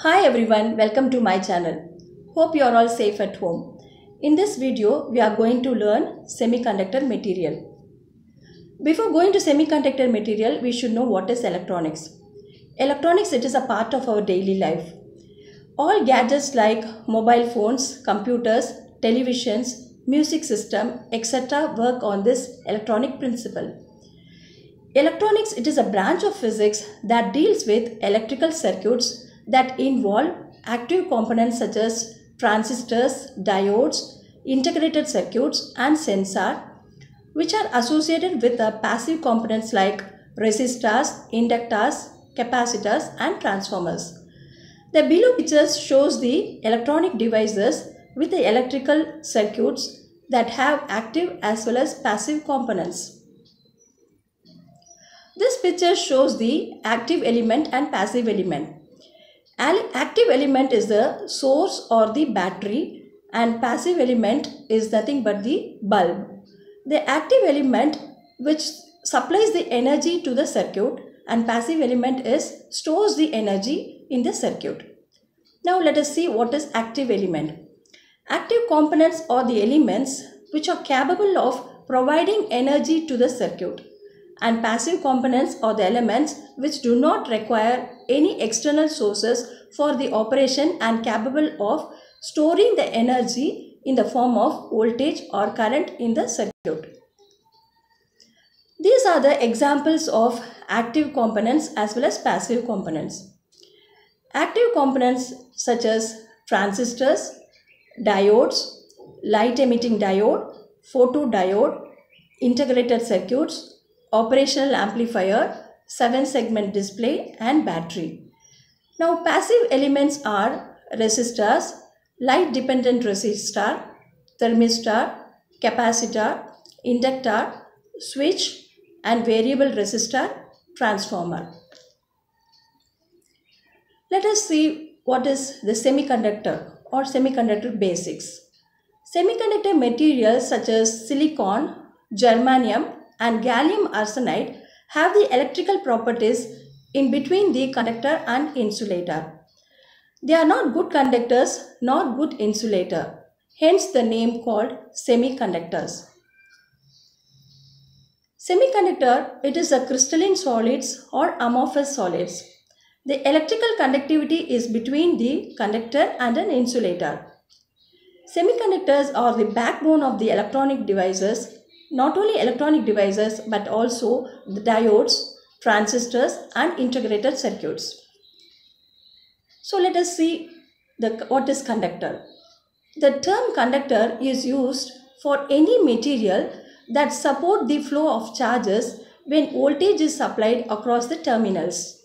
Hi everyone, welcome to my channel. Hope you are all safe at home. In this video, we are going to learn semiconductor material. Before going to semiconductor material, we should know what is electronics. Electronics, it is a part of our daily life. All gadgets like mobile phones, computers, televisions, music system, etc. work on this electronic principle. Electronics, it is a branch of physics that deals with electrical circuits that involve active components such as transistors, diodes, integrated circuits and sensors, which are associated with the passive components like resistors, inductors, capacitors and transformers. The below picture shows the electronic devices with the electrical circuits that have active as well as passive components. This picture shows the active element and passive element. Active element is the source or the battery and passive element is nothing but the bulb. The active element which supplies the energy to the circuit and passive element is stores the energy in the circuit. Now let us see what is active element. Active components are the elements which are capable of providing energy to the circuit, and passive components are the elements which do not require any external sources for the operation and capable of storing the energy in the form of voltage or current in the circuit. These are the examples of active components as well as passive components. Active components such as transistors, diodes, light emitting diode, photodiode, integrated circuits, operational amplifier, 7-segment display and battery. Now passive elements are resistors, light dependent resistor, thermistor, capacitor, inductor, switch and variable resistor, transformer. Let us see what is the semiconductor or semiconductor basics. Semiconductor materials such as silicon, germanium and gallium arsenide have the electrical properties in between the conductor and insulator. They are not good conductors nor good insulator, hence the name called semiconductors. Semiconductor, it is a crystalline solids or amorphous solids. The electrical conductivity is between the conductor and an insulator. Semiconductors are the backbone of the electronic devices. Not only electronic devices but also the diodes, transistors and integrated circuits. So let us see what is conductor. The term conductor is used for any material that support the flow of charges when voltage is supplied across the terminals.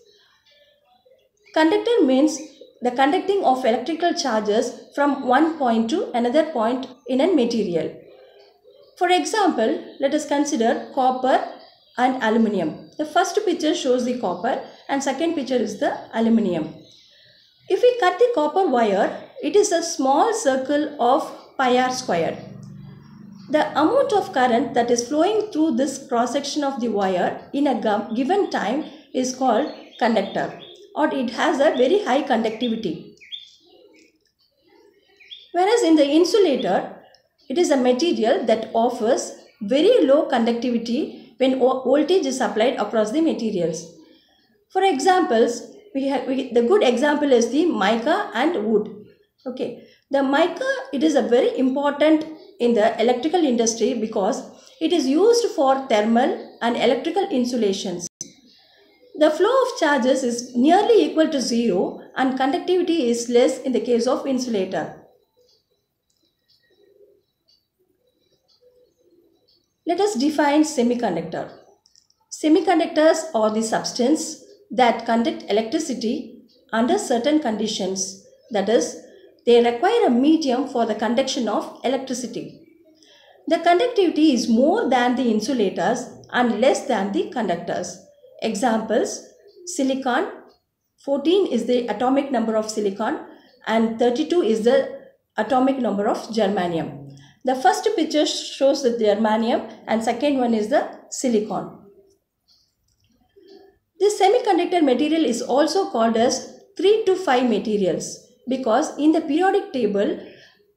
Conductor means the conducting of electrical charges from one point to another point in a material. For example, let us consider copper and aluminium. The first picture shows the copper and second picture is the aluminium. If we cut the copper wire, it is a small circle of pi r squared. The amount of current that is flowing through this cross section of the wire in a given time is called conductor, or it has a very high conductivity. Whereas in the insulator, it is a material that offers very low conductivity when voltage is applied across the materials. For examples, the good example is the mica and wood. Okay, the mica, it is a very important in the electrical industry because it is used for thermal and electrical insulations. The flow of charges is nearly equal to zero and conductivity is less in the case of insulator. Let us define semiconductor. Semiconductors are the substance that conduct electricity under certain conditions. That is, they require a medium for the conduction of electricity. The conductivity is more than the insulators and less than the conductors. Examples, silicon, 14 is the atomic number of silicon and 32 is the atomic number of germanium. The first picture shows the germanium and second one is the silicon. This semiconductor material is also called as 3 to 5 materials, because in the periodic table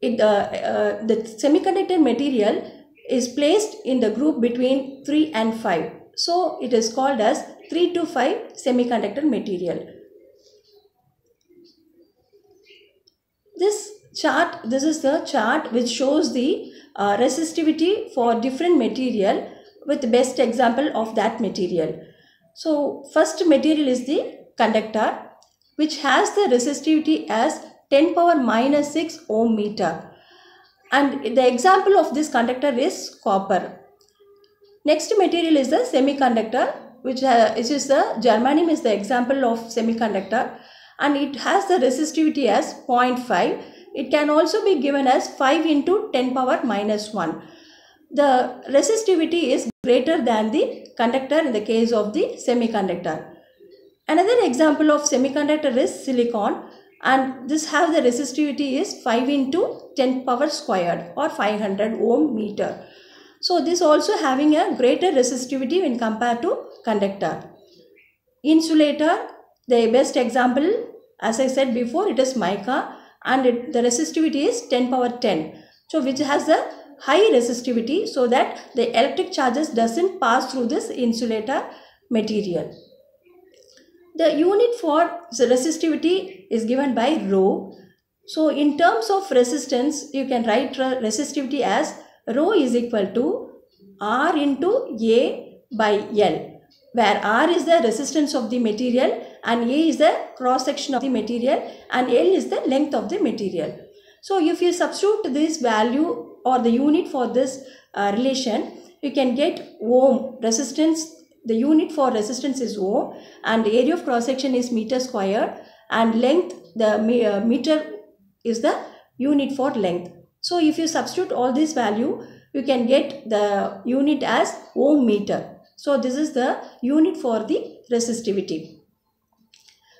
the semiconductor material is placed in the group between 3 and 5. So it is called as 3 to 5 semiconductor material. This is the chart which shows the resistivity for different material with the best example of that material. So first material is the conductor, which has the resistivity as 10 power minus 6 ohm meter, and the example of this conductor is copper. Next material is the semiconductor, which is the germanium is the example of semiconductor, and it has the resistivity as 0.5. It can also be given as 5 into 10 power minus 1. The resistivity is greater than the conductor in the case of the semiconductor. Another example of semiconductor is silicon, and this has the resistivity is 5 into 10 power squared or 500 ohm meter. So this also having a greater resistivity when compared to conductor. Insulator, the best example, as I said before, it is mica, and the resistivity is 10 power 10. So which has a high resistivity, so that the electric charges doesn't pass through this insulator material. The unit for the resistivity is given by rho. So in terms of resistance, you can write resistivity as rho is equal to R into A by L, where R is the resistance of the material and A is the cross section of the material and L is the length of the material. So if you substitute this value or the unit for this relation, you can get ohm. Resistance, the unit for resistance is ohm, and the area of cross section is meter square, and length, the meter is the unit for length. So if you substitute all this value, you can get the unit as ohm meter. So this is the unit for the resistivity.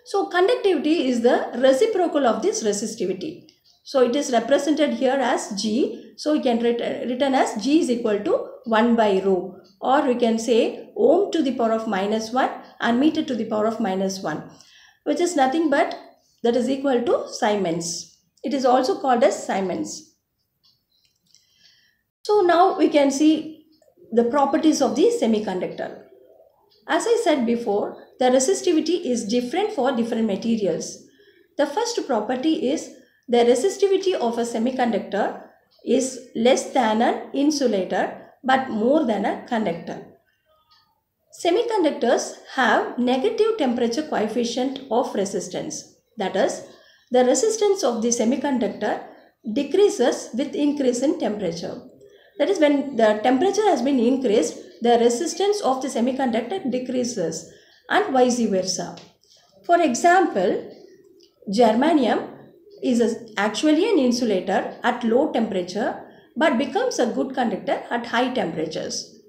So conductivity is the reciprocal of this resistivity. So it is represented here as G. So we can written as G is equal to 1 by rho, or we can say ohm to the power of minus 1 and meter to the power of minus 1, which is nothing but that is equal to Siemens. It is also called as Siemens. So now we can see the properties of the semiconductor. As I said before, the resistivity is different for different materials. The first property is the resistivity of a semiconductor is less than an insulator but more than a conductor. Semiconductors have negative temperature coefficient of resistance. That is, the resistance of the semiconductor decreases with increase in temperature. That is, when the temperature has been increased, the resistance of the semiconductor decreases, and vice versa. For example, germanium is actually an insulator at low temperature but becomes a good conductor at high temperatures.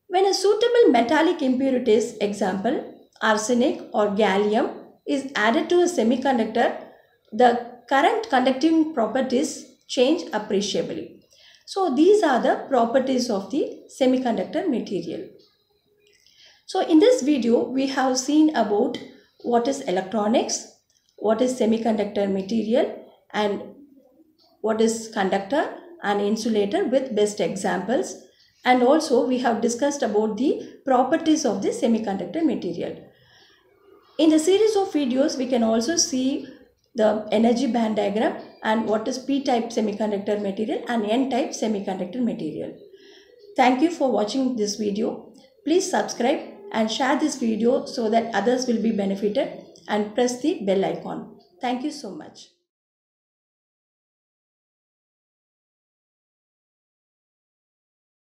When a suitable metallic impurities, example arsenic or gallium, is added to a semiconductor, the current conducting properties change appreciably. So these are the properties of the semiconductor material. So in this video, we have seen about what is electronics, what is semiconductor material, and what is conductor and insulator with best examples. And also we have discussed about the properties of the semiconductor material. In the series of videos, we can also see the energy band diagram and what is p-type semiconductor material and n-type semiconductor material. Thank you for watching this video. Please subscribe and share this video so that others will be benefited, and press the bell icon. Thank you so much.